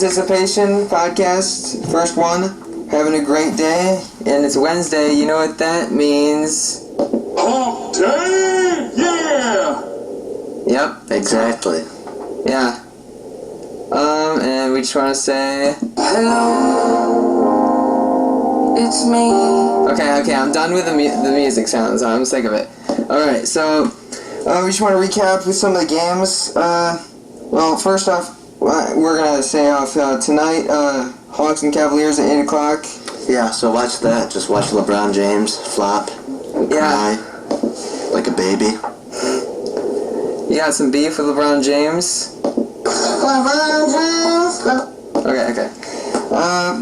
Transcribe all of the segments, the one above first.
Participation podcast, first one. Having a great day, and it's Wednesday. You know what that means? Hump day, yeah. Yep, Exactly. yeah. And we just want to say Hello, it's me. okay. I'm done with the music sounds. I'm sick of it. All right, so we just want to recap with some of the games. Well, first off, we're gonna say off tonight. Hawks and Cavaliers at 8 o'clock. Yeah, so watch that. Just watch LeBron James flop and cry like a baby. You got some beef with LeBron James? Okay.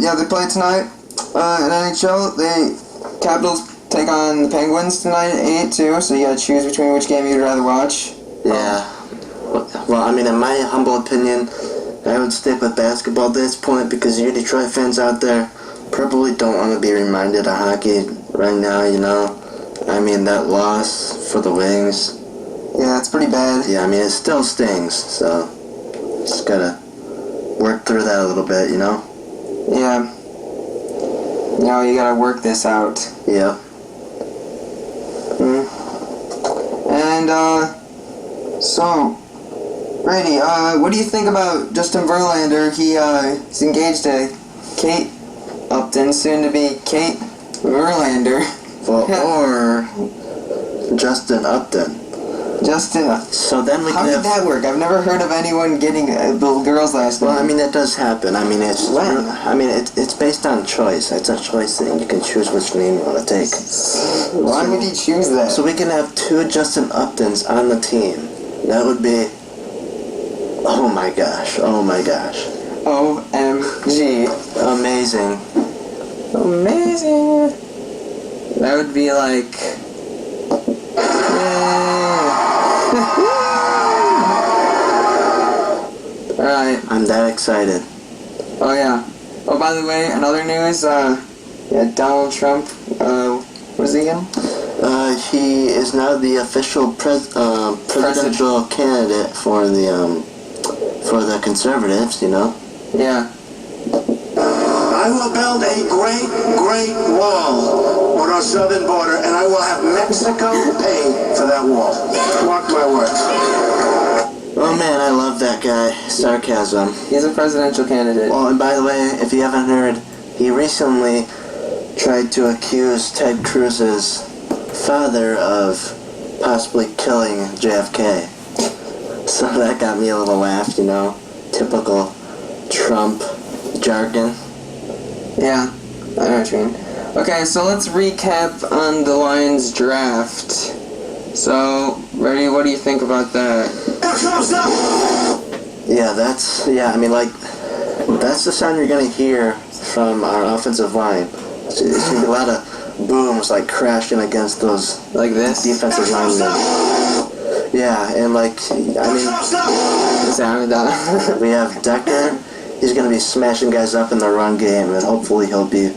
Yeah, they play tonight. In NHL, the Capitals take on the Penguins tonight at 8 too, so you gotta choose between which game you'd rather watch. Yeah. Well, I mean, in my humble opinion, I would stick with basketball at this point because you Detroit fans out there probably don't want to be reminded of hockey right now, you know? I mean, that loss for the Wings. Yeah, it's pretty bad. Yeah, I mean, it still stings, so just gotta work through that a little bit, you know? Yeah. You know, you gotta work this out. Yeah. And, so, Brady, what do you think about Justin Verlander? He's engaged to Kate Upton, soon to be Kate Verlander. Well, or Justin Upton. Justin. So then we How can did have... that work? I've never heard of anyone getting the girl's last name. Well, I mean, that does happen. I mean, it's When? it's based on choice. It's a choice thing. You can choose which name you want to take. Why would he choose that? So we can have two Justin Uptons on the team. That would be... Oh my gosh. OMG. Amazing. Amazing. That would be like... Alright. I'm that excited. Oh yeah. Oh, by the way, another news, Donald Trump, what is he again? He is now the official presidential candidate for the conservatives, you know? Yeah. I will build a great wall on our southern border, and I will have Mexico pay for that wall. Mark my words. Oh man, I love that guy. Sarcasm. He's a presidential candidate. Oh, and by the way, if you haven't heard, he recently tried to accuse Ted Cruz's father of possibly killing JFK. So that got me a little laugh, you know? Typical Trump jargon. Yeah, I know what you mean. Okay, so let's recap on the Lions draft. So, Brady, what do you think about that? Yeah, that's the sound you're gonna hear from our offensive line. It's gonna be a lot of booms like crashing against those Like this? defensive linemen. Yeah, and we have Decker. He's gonna be smashing guys up in the run game, and hopefully he'll be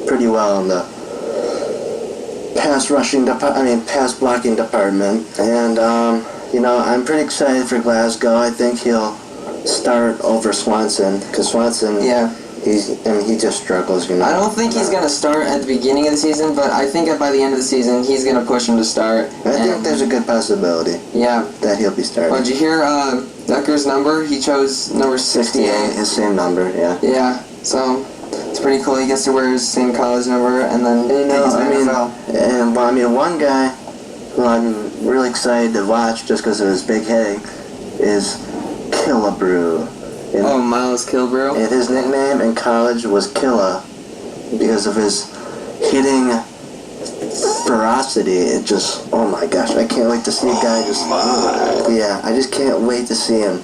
pretty well in the pass blocking department. And I'm pretty excited for Glasgow. I think he'll start over Swanson, because Swanson, he just struggles, you know. I don't think he's going to start at the beginning of the season, but I think by the end of the season, he's going to push him to start. I think there's a good possibility that he'll be starting. Well, did you hear Decker's number? He chose number 68. His same number, yeah. Yeah, so it's pretty cool. He gets to wear his same college number, and then one guy who I'm really excited to watch just because of his big head is Killebrew. Miles Killebrew. And his nickname in college was Killa because of his hitting ferocity. It just, oh my gosh, I can't wait to see a guy I just can't wait to see him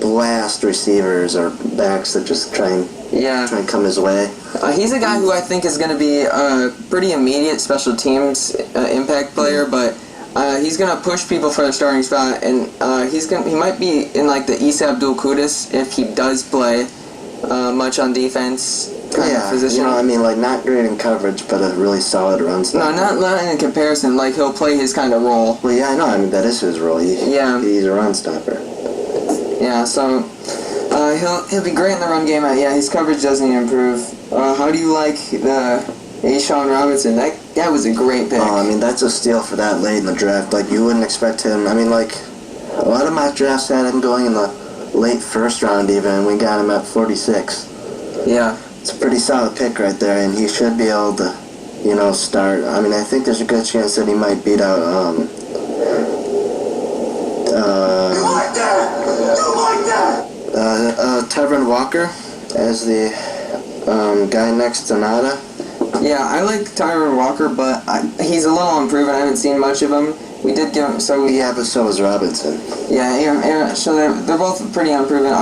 blast receivers or backs that just try and come his way. He's a guy who I think is going to be a pretty immediate special teams impact player, but he's going to push people for the starting spot, and he might be in like the Isa Abdul Qudus if he does play much on defense kind of position. Not great in coverage, but a really solid run stopper. No, not in comparison. Like, he'll play his kind of role. Well, yeah, I know. That is his role. He's a run stopper. Yeah, so He'll be great in the run game. Yeah, his coverage does need to improve. How do you like the Ashawn Robinson? That was a great pick. Oh, I mean, that's a steal for that late in the draft. Like, you wouldn't expect him. I mean, like, a lot of mock drafts had him going in the late first round even, and we got him at 46. Yeah. It's a pretty solid pick right there, and he should be able to, start. I mean, I think there's a good chance that he might beat out, Tevin Walker as the guy next to Nada. Yeah, I like Tyron Walker, but he's a little unproven. I haven't seen much of him. We did give him, Yeah, but so is Robinson. Yeah, so they're both pretty unproven.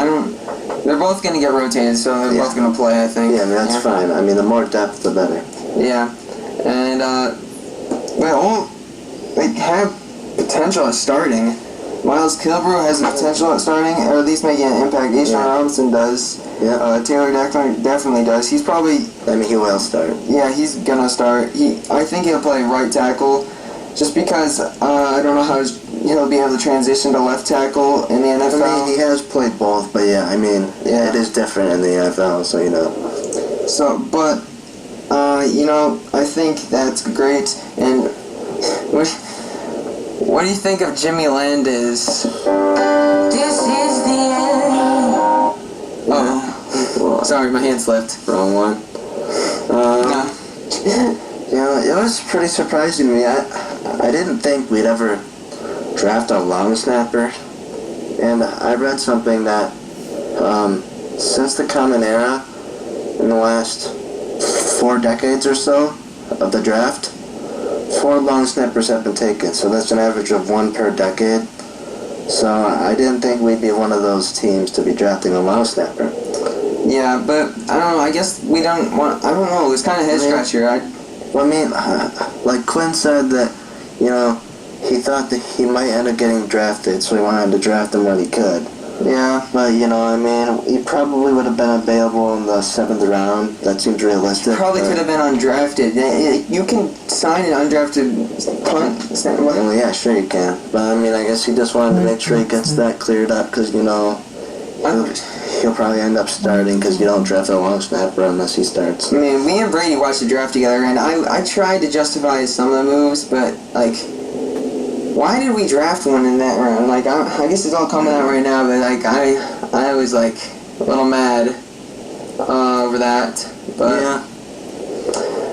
They're both going to get rotated, so they're both going to play, I think. Yeah, I mean, that's fine. I mean, the more depth, the better. Yeah, and they have potential at starting. Miles Kilbrew has the potential at starting, or at least making an impact. Ashawn Robinson does. Yeah. Taylor definitely does. He's probably... I mean, he will start. Yeah, he's going to start. I think he'll play right tackle, just because I don't know how he'll be able to transition to left tackle in the NFL. I mean, he has played both, but yeah, I mean, it is different in the NFL, so So, but, I think that's great. And what do you think of Jimmy Landis? This is the end. Oh, sorry, my hand slipped. wrong one. It was pretty surprising to me. I didn't think we'd ever draft a long snapper, and I read something that since the Common Era, in the last 4 decades or so of the draft, 4 long snappers have been taken, so that's an average of 1 per decade. So I didn't think we'd be one of those teams to be drafting a long snapper. Yeah, but I don't know. I guess we don't want. I don't know. It was kind of head scratcher. Like Quinn said that, he thought that he might end up getting drafted, so he wanted to draft him when he could. Yeah. But, he probably would have been available in the 7th round. That seems realistic. Probably could have been undrafted. You can sign an undrafted punt. Well, yeah, sure you can. But, I guess he just wanted to make sure he gets that cleared up, because, he'll probably end up starting, because you don't draft a long snapper unless he starts. I mean, me and Brady watched the draft together, and I tried to justify some of the moves, but, why did we draft one in that round? I guess it's all coming out right now, but, I was, a little mad over that. But yeah.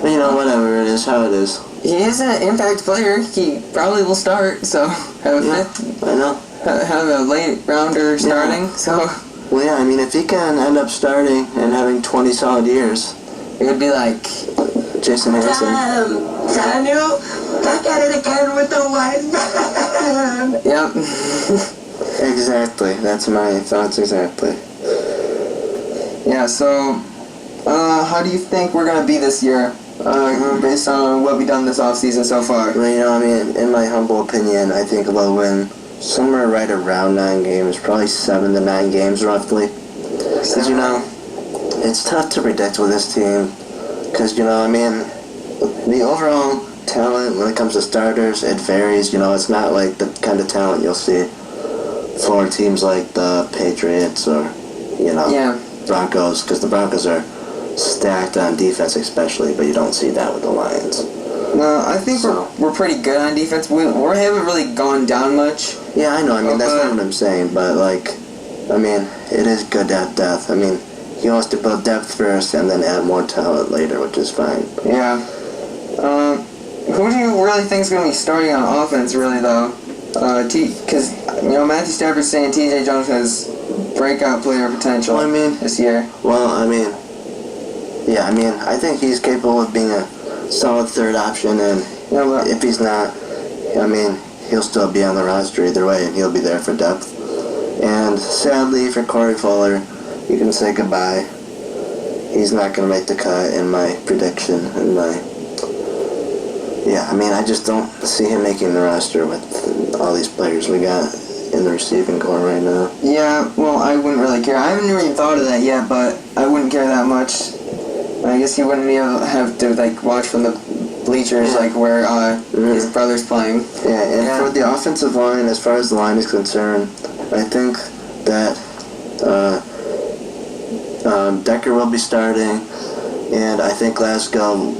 But, whatever, it is how it is. He is an impact player. He probably will start, so have I know. Have a late rounder starting, so... Well, yeah, if he can end up starting and having 20 solid years, it would be like Jason Harrison. Daniel, back at it again with the white man. Yep. Exactly. That's my thoughts exactly. Yeah, so, how do you think we're going to be this year, based on what we've done this offseason so far? Well, in my humble opinion, I think we'll win somewhere right around 9 games, probably 7 to 9 games roughly. Because, it's tough to predict with this team. Because, the overall talent when it comes to starters, it varies. It's not like the kind of talent you'll see for teams like the Patriots or, Broncos. Because the Broncos are stacked on defense especially, but you don't see that with the Lions. No, I think we're pretty good on defense. We haven't really gone down much. Yeah, I know. That's not what I'm saying. But, it is good to have depth. He wants to build depth first and then add more talent later, which is fine. Yeah. Who do you really think is going to be starting on offense, really, though? Because, Matthew Stafford's saying T.J. Jones has breakout player potential this year. Well, I think he's capable of being a solid third option, and if he's not, he'll still be on the roster either way, and he'll be there for depth. And sadly for Corey Fuller, you can say goodbye. He's not going to make the cut in my prediction. I just don't see him making the roster with all these players we got in the receiving corps right now. Yeah, well, I wouldn't really care. I haven't really thought of that yet, but I wouldn't care that much. I guess he wouldn't be able to have to watch from the bleachers where his brother's playing. Yeah, and for the offensive line, as far as the line is concerned, I think that Decker will be starting, and I think Glasgow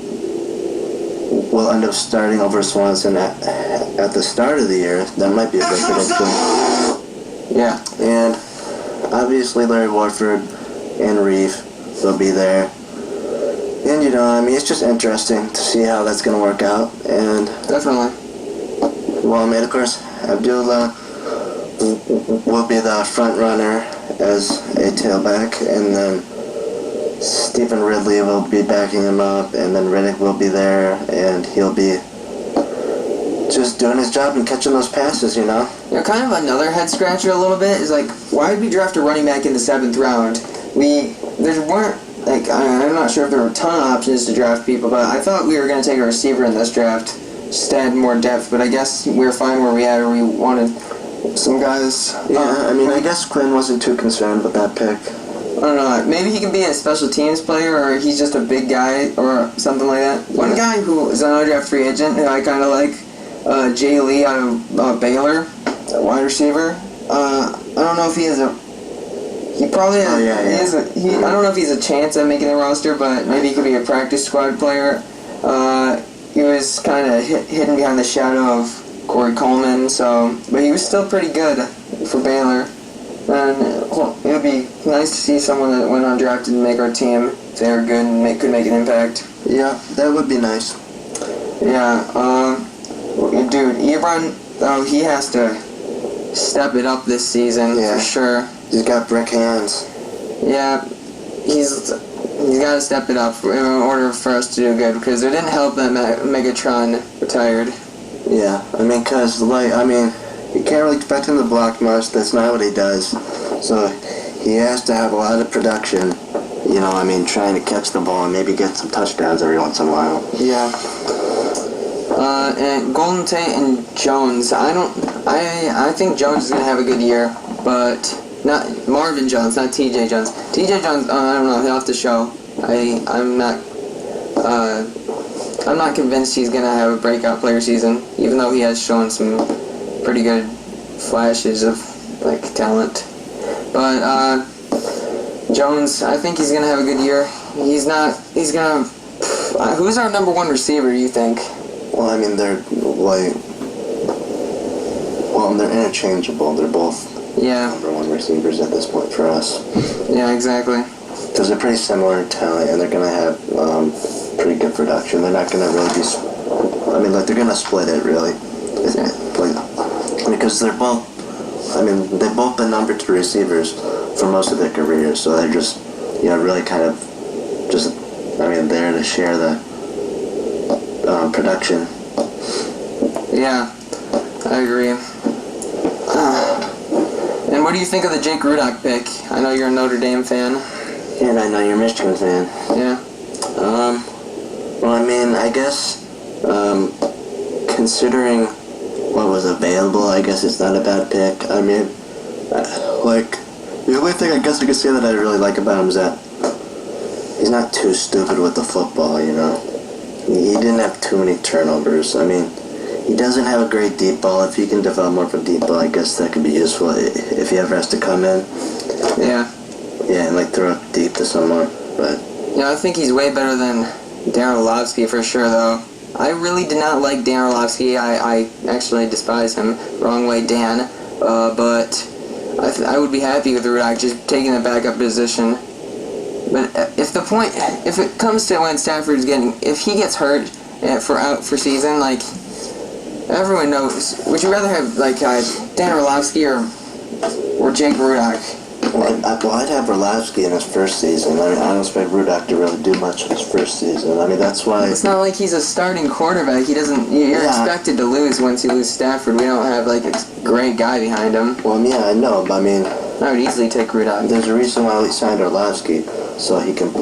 will end up starting over Swanson at the start of the year. That might be a good prediction. Yeah. And obviously Larry Warford and Reeve will be there. And, it's just interesting to see how that's going to work out. And Definitely. Well, of course, Abdullah will be the front runner as a tailback, and then Stephen Ridley will be backing him up, and then Riddick will be there, and he'll be just doing his job and catching those passes, Kind of another head scratcher a little bit is why did we draft a running back in the 7th round? There weren't, I'm not sure if there were a ton of options to draft people, but I thought we were going to take a receiver in this draft just to add more depth, but I guess we were fine where we had, or we wanted some guys. Yeah, I guess Quinn wasn't too concerned with that pick. I don't know, maybe he can be a special teams player, or he's just a big guy, or something like that. One guy who is an undrafted free agent, who I kind of like, Jay Lee out of Baylor, a wide receiver. I don't know if he has he probably has, I don't know if he's a chance at making the roster, but maybe he could be a practice squad player. He was kind of hidden behind the shadow of Corey Coleman, but he was still pretty good for Baylor. And it would be nice to see someone that went undrafted and make our team if they were good and could make an impact. Yeah, that would be nice. Yeah, dude, Ebron, he has to step it up this season for sure. He's got brick hands. Yeah, he's got to step it up in order for us to do good, because it didn't help that Megatron retired. Yeah, because, you can't really expect him to block much. That's not what he does. So he has to have a lot of production, trying to catch the ball and maybe get some touchdowns every once in a while. Yeah. And Golden Tate and Jones, I think Jones is going to have a good year, but not Marvin Jones, not TJ Jones. TJ Jones, I don't know, he'll have to show. I'm not convinced he's going to have a breakout player season, even though he has shown some pretty good flashes of talent. But Jones, I think he's going to have a good year. Who's our number one receiver, you think? Well, they're interchangeable. They're both number one receivers at this point for us. Yeah, exactly. Because they're pretty similar in talent, and they're going to have pretty good production. They're not going to really be... they're going to split it, really. Because they're both... they've both been number 2 receivers for most of their careers, so they're just, really kind of just, there to share the production. Yeah, I agree. And what do you think of the Jake Rudock pick? I know you're a Notre Dame fan. And I know you're a Michigan fan. Yeah. I guess, considering what was available, I guess it's not a bad pick. The only thing I guess I could say that I really like about him is that he's not too stupid with the football, He didn't have too many turnovers. He doesn't have a great deep ball. If he can develop more of a deep ball, I guess that could be useful if he ever has to come in. Yeah. Yeah, and throw it deep to someone. But I think he's way better than Darren Orlovsky for sure, though. I really did not like Dan Orlovsky. I actually despise him. Wrong way, Dan. But I would be happy with Rudock just taking the backup position. But if it comes to when Stafford's if he gets hurt out for season, everyone knows. Would you rather have Dan Orlovsky or Jake Rudock? I'd have Orlovsky in his first season. I don't expect Rudock to really do much in his first season. That's why... It's not like he's a starting quarterback. He doesn't... You're expected to lose once you lose Stafford. We don't have, a great guy behind him. Well, yeah, I know, but I would easily take Rudock. There's a reason why we signed Orlovsky, so he can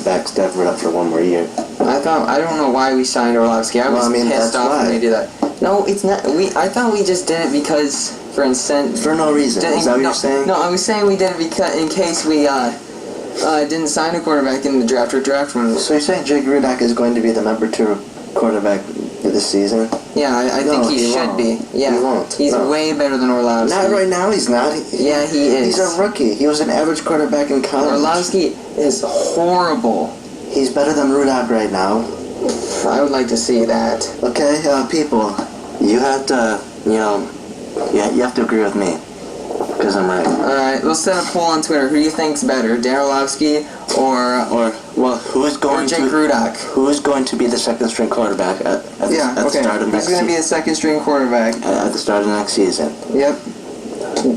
back Stafford up for one more year. I don't know why we signed Orlovsky. I was pissed off when they did that. No, it's not... I thought we just did it because... For no reason. Is that what you're saying? No, I was saying we did it because in case we didn't sign a quarterback in the draft or draft one. So you're saying Jake Rudock is going to be the number 2 quarterback Orlovsky this season? Yeah, I No, think he should won't. be. Yeah, He won't. He's No. way better than Orlovsky. Not right now, he's not. Yeah, he is. He's a rookie. He was an average quarterback in college. Orlovsky is horrible. He's better than Rudock right now. I would like to see that. Okay, people, you have to, you have to agree with me, because I'm right. Alright, we'll set a poll on Twitter. Who do you think's better, Dan Orlovsky or Who's going Jake to Rudock? Who's going to be the second string quarterback at the start of next Who's going to be the second string quarterback? At the start of next season? Yep.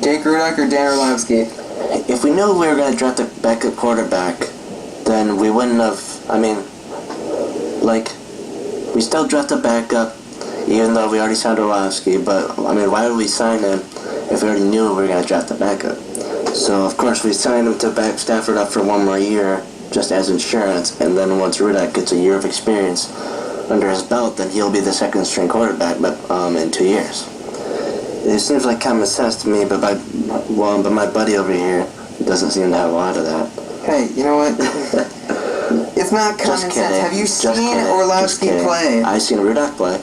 Jake Rudock or Dan Orlovsky? If we knew we were going to draft a backup quarterback, then we wouldn't have. We still draft a backup, even though we already signed Orlovsky. But why would we sign him if we already knew we were going to draft a backup? So of course we signed him to back Stafford up for one more year, just as insurance. And then once Rudock gets a year of experience under his belt, then he'll be the second string quarterback. But in 2 years, it seems like common sense to me. But my buddy over here doesn't seem to have a lot of that. Hey, you know what? It's not common sense. Have you seen Orlovsky play? I've seen Rudock play.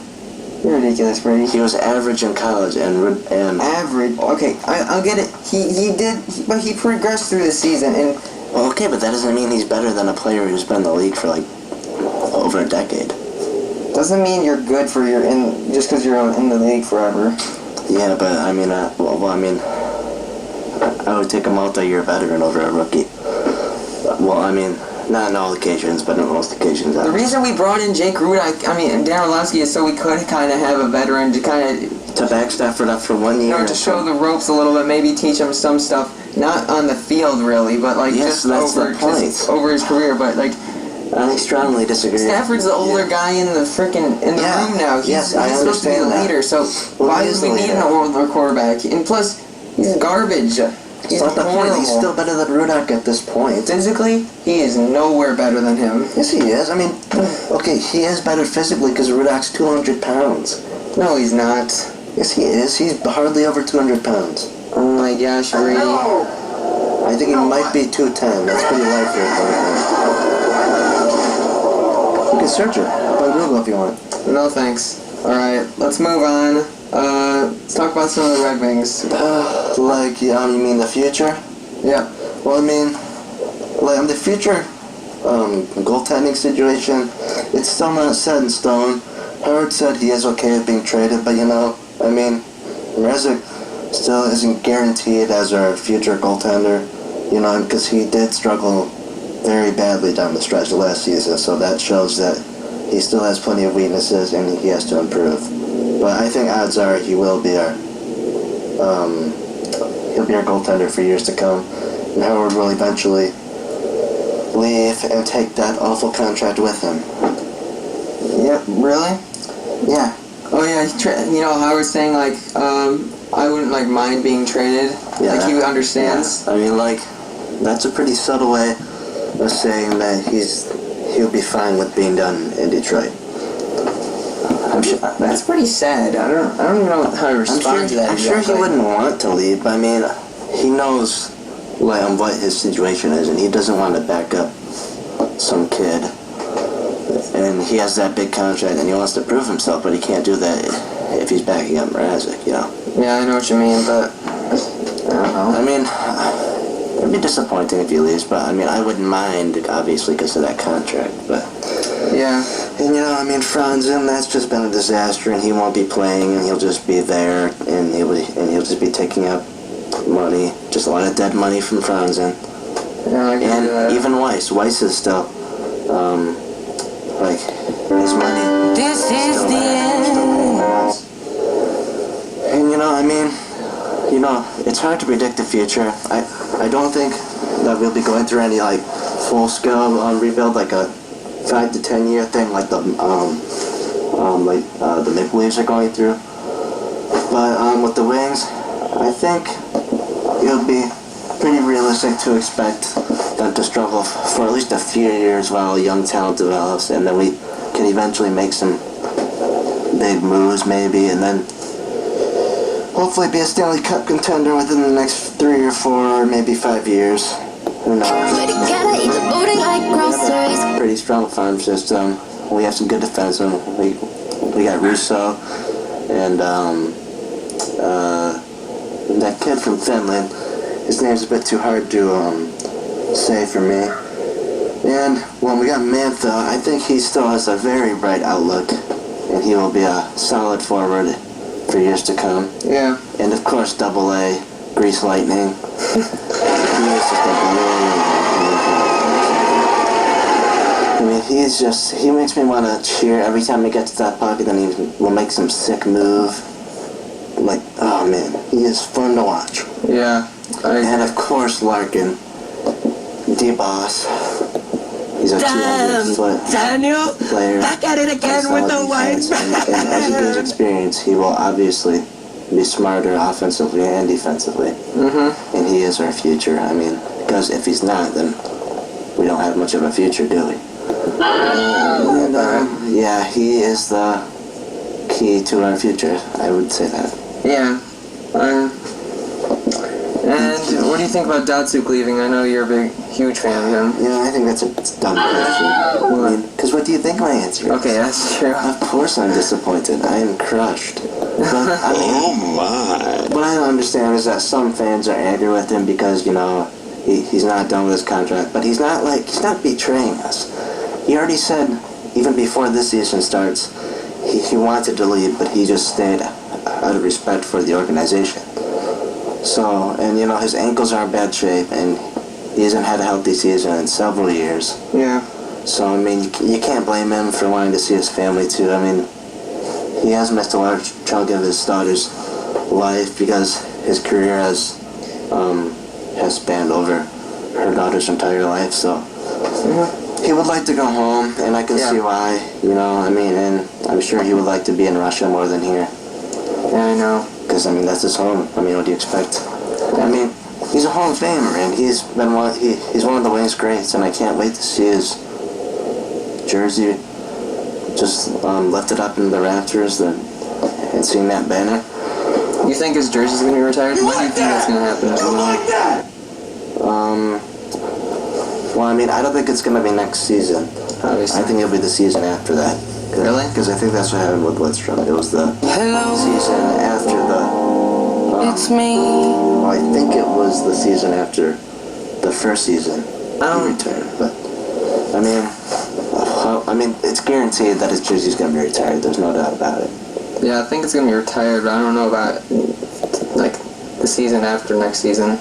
You're ridiculous, Brady. He was average in college and average. Okay, I'll get it. But he progressed through the season and. Well, okay, but that doesn't mean he's better than a player who's been in the league for over a decade. Doesn't mean you're good for just because you're in the league forever. Yeah, but I would take a multi-year veteran over a rookie. Not on all occasions, but on most occasions. The reason we brought in Jake Rudock, and Dan Orlovsky, is so we could kind of have a veteran to to back Stafford up for 1 year. To show the ropes a little bit, maybe teach him some stuff, not on the field really, but just over his career. But I strongly disagree. Stafford's the older guy in the room now. He's supposed to be the leader. So why do we need an older quarterback? And plus, he's garbage. It's not the point. He's still better than Rudock at this point. Physically, he is nowhere better than him. Yes, he is. Okay, he is better physically because Rudock's 200 pounds. No, he's not. Yes, he is. He's hardly over 200 pounds. Oh my gosh, Brady. I think he might be 210. That's pretty light for a quarterback. You can search it up on Google if you want. No, thanks. Alright, let's move on. Let's talk about some of the Red Wings. You mean the future? Yeah. Well, the future goaltending situation, it's still not set in stone. Howard said he is okay with being traded, but Mrazek still isn't guaranteed as our future goaltender, because he did struggle very badly down the stretch of last season, so that shows that he still has plenty of weaknesses and he has to improve. But I think odds are he will be our goaltender for years to come, and Howard will eventually leave and take that awful contract with him. Yep, really? Yeah. Oh yeah, Howard's saying I wouldn't mind being traded. Yeah, he understands. Yeah. That's a pretty subtle way of saying that he'll be fine with being done in Detroit. I'm sure that's pretty sad. I don't even know how to respond to that. I'm sure he wouldn't want to leave, but he knows what his situation is, and he doesn't want to back up some kid. And he has that big contract, and he wants to prove himself, but he can't do that if he's backing up Mrazek, Yeah, I know what you mean, but I don't know. It'd be disappointing if he leaves, but I wouldn't mind, obviously, because of that contract, but. Yeah. And Franzen, that's just been a disaster, and he won't be playing, and he'll just be there, and he'll just be taking up money, just a lot of dead money from Franzen. Yeah, I can do that. Even Weiss is still, his money. This is the end. And it's hard to predict the future. I don't think that we'll be going through any full-scale rebuild, a 5 to 10 year thing like the Maple Leafs are going through. But with the Wings, I think it would be pretty realistic to expect them to struggle for at least a few years while young talent develops, and then we can eventually make some big moves maybe, and then hopefully be a Stanley Cup contender within the next 3 or 4 or maybe 5 years. Who knows? Pretty strong farm system. We have some good defensemen. We got Russo and that kid from Finland. His name's a bit too hard to say for me. And when we got Mantha, I think he still has a very bright outlook, and he will be a solid forward for years to come. Yeah. And of course, Double A, Grease Lightning. He is just a I mean, he makes me want to cheer every time he gets to that puck, and then he will make some sick move. Like, oh man, he is fun to watch. Yeah. And of course, Larkin, D-Boss. He's a 200-foot Daniel, player. back at it again with the white And as he gains experience, he will obviously be smarter offensively and defensively. Mm-hmm. And he is our future. I mean, because if he's not, then we don't have much of a future, do we? And, yeah, he is the key to our future. I would say that. Yeah. And what do you think about Datsuk leaving? I know you're a huge fan of him. Yeah, I think that's a dumb question. I mean, because what do you think my answer is? Okay, that's true. Of course I'm disappointed. I am crushed. But, I mean, Oh my. what I don't understand is that some fans are angry with him because, you know, he's not done with his contract. But he's not betraying us. He already said, even before this season starts, he wanted to leave, but he just stayed out of respect for the organization. So, and you know, his ankles are in bad shape, and he hasn't had a healthy season in several years. Yeah. So, I mean, you can't blame him for wanting to see his family, too. I mean, he has missed a large chunk of his daughter's life because his career has spanned over her daughter's entire life, so he would like to go home, and I can see why, you know, I mean, and I'm sure he would like to be in Russia more than here. Yeah, I know. Because, I mean, that's his home. I mean, what do you expect? I mean, he's a Hall of Famer, and he's one of the Wings greats, and I can't wait to see his jersey just lifted up in the rafters and seeing that banner. You think his jersey's gonna be retired? When do you think that's gonna happen? Well, I mean, I don't think it's going to be next season. Obviously. I think it'll be the season after that. Really? Because I think that's what happened with Lidstrom. It was the Hello, season after the... it's me. Well, I think it was the season after the first season he returned. But, I mean, it's guaranteed that his jersey's going to be retired. There's no doubt about it. Yeah, I think it's gonna be retired, but I don't know about like the season after next season.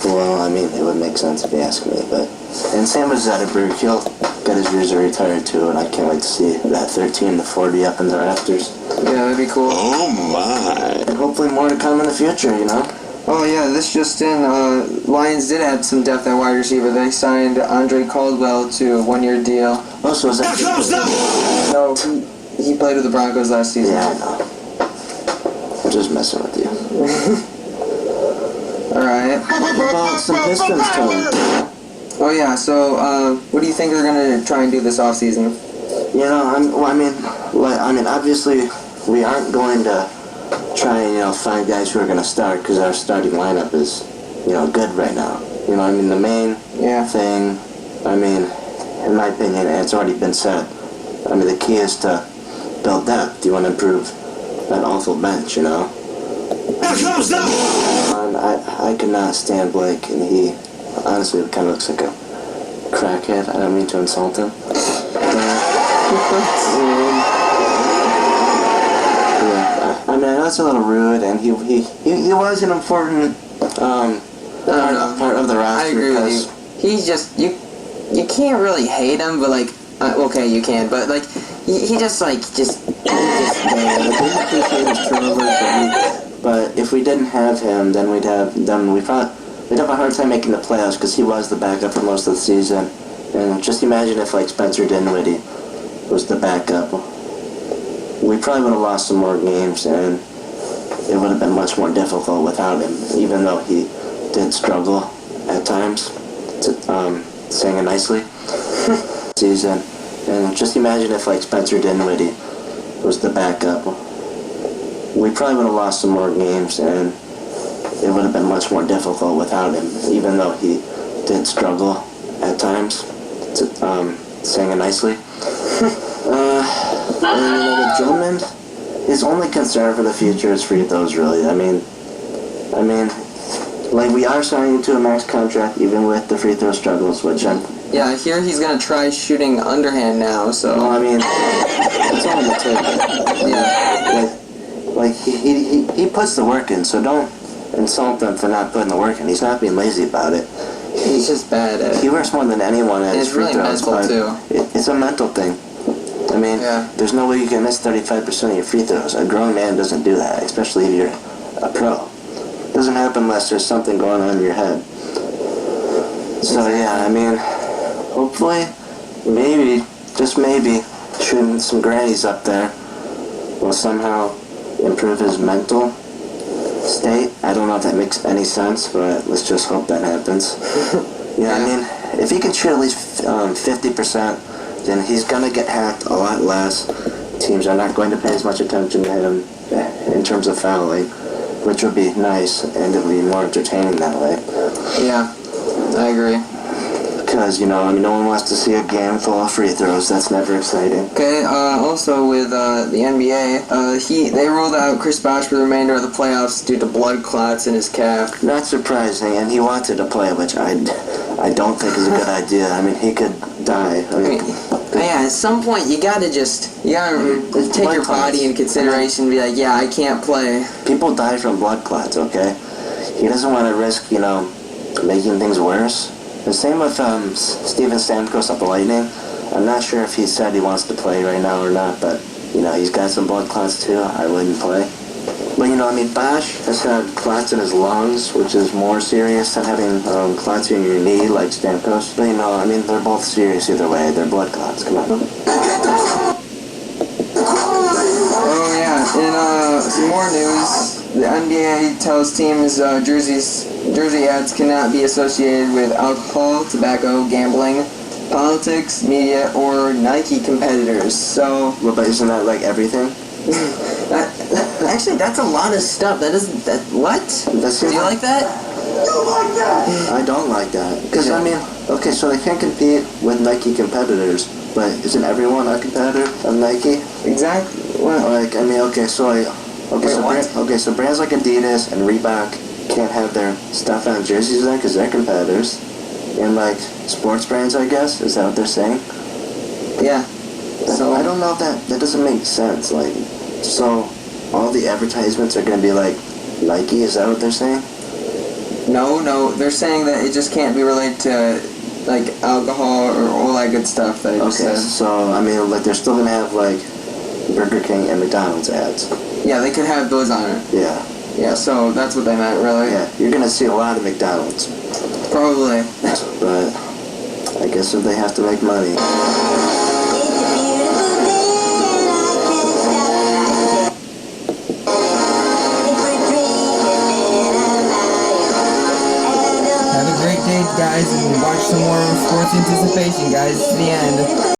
Well, I mean, it would make sense if you ask me, but... And same with Zetterberg, he'll get his jersey retired too, and I can't wait to see that 13 to 40 up in the rafters. Yeah, that'd be cool. Oh my. And hopefully more to come in the future, you know? Oh yeah, this just in, Lions did add some depth at wide receiver. They signed Andre Caldwell to a 1-year deal. Oh, so is that... No, he played with the Broncos last season. Yeah, I know. I'm just messing with you. Alright. What about some Pistons team? Oh yeah, so, what do you think they're gonna try and do this offseason? You know, I mean, obviously, we aren't going to try and, you know, find guys who are going to start because our starting lineup is, you know, good right now. You know, I mean, the main thing, I mean, in my opinion, and it's already been said, I mean, the key is to build depth. You want to improve that awful bench, you know? And I could not stand Blake, and he honestly kind of looks like a crackhead. I don't mean to insult him. Yeah, I mean, that's a little rude, and he was an important part of the roster. I agree with you. He's just, you can't really hate him, but like, okay, you can, but like, he just But if we didn't have him, then we'd have a hard time making the playoffs because he was the backup for most of the season. And just imagine if like Spencer Dinwiddie was the backup. We probably would have lost some more games, and it would have been much more difficult without him, even though he did struggle at times, singing nicely, season. And just imagine if like Spencer Dinwiddie was the backup. We probably would have lost some more games, and it would have been much more difficult without him, even though he did struggle at times, singing nicely. With Drummond, his only concern for the future is free throws, really. I mean, like, we are signing him to a max contract, even with the free throw struggles, which I'm... Yeah, I hear he's going to try shooting underhand now, so... Well, I mean, it's all in the tape. Yeah. Like he puts the work in, so don't insult him for not putting the work in. He's not being lazy about it. He's just bad at it. He works more than anyone at his It's free really throws, mental, but too. It's a mental thing. I mean, there's no way you can miss 35% of your free throws. A grown man doesn't do that, especially if you're a pro. It doesn't happen unless there's something going on in your head. So yeah, I mean, hopefully, maybe, just maybe, shooting some grannies up there will somehow improve his mental state. I don't know if that makes any sense, but let's just hope that happens. Yeah, I mean, if he can shoot at least 50%, then he's going to get hacked a lot less. Teams are not going to pay as much attention to him in terms of fouling, which would be nice, and it would be more entertaining that way. Yeah, I agree. Because, you know, I mean, no one wants to see a game full of free throws. That's never exciting. Okay, also with the NBA, they ruled out Chris Bosh for the remainder of the playoffs due to blood clots in his calf. Not surprising, and he wanted to play, which I don't think is a good idea. I mean, he could die. I mean, yeah, at some point you gotta take your body into consideration and be like, yeah, I can't play. People die from blood clots, okay? He doesn't want to risk, you know, making things worse. The same with Steven Stamkos of the Lightning. I'm not sure if he said he wants to play right now or not, but, you know, he's got some blood clots too. I wouldn't play. But, you know, I mean, Bosh has had clots in his lungs, which is more serious than having clots in your knee like Stamkos. But, you know, I mean, they're both serious either way. They're blood clots. Come on. Oh, yeah. In some more news, the NBA tells teams jersey ads cannot be associated with alcohol, tobacco, gambling, politics, media, or Nike competitors. So, Well, but isn't that like everything? actually, that's a lot of stuff. What? Do you like that? I don't like that. Because, I mean, okay, so they can't compete with Nike competitors, but isn't everyone a competitor of Nike? Exactly. Well, Like, I mean, so brands like Adidas and Reebok can't have their stuff on jerseys then because they're competitors. And, like, sports brands, I guess, is that what they're saying? yeah. So I don't know if that doesn't make sense. Like, so all the advertisements are going to be like Nike, is that what they're saying? No, they're saying that it just can't be related to like alcohol or all that good stuff that I just Okay, said. so I mean, like, they're still going to have like Burger King and McDonald's ads. Yeah, they could have those on it. Yeah. Yeah, so that's what they meant, really. Yeah, you're going to see a lot of McDonald's. Probably. But I guess if they have to make money. Have a great day, guys, and watch some more sports anticipation, guys. To the end.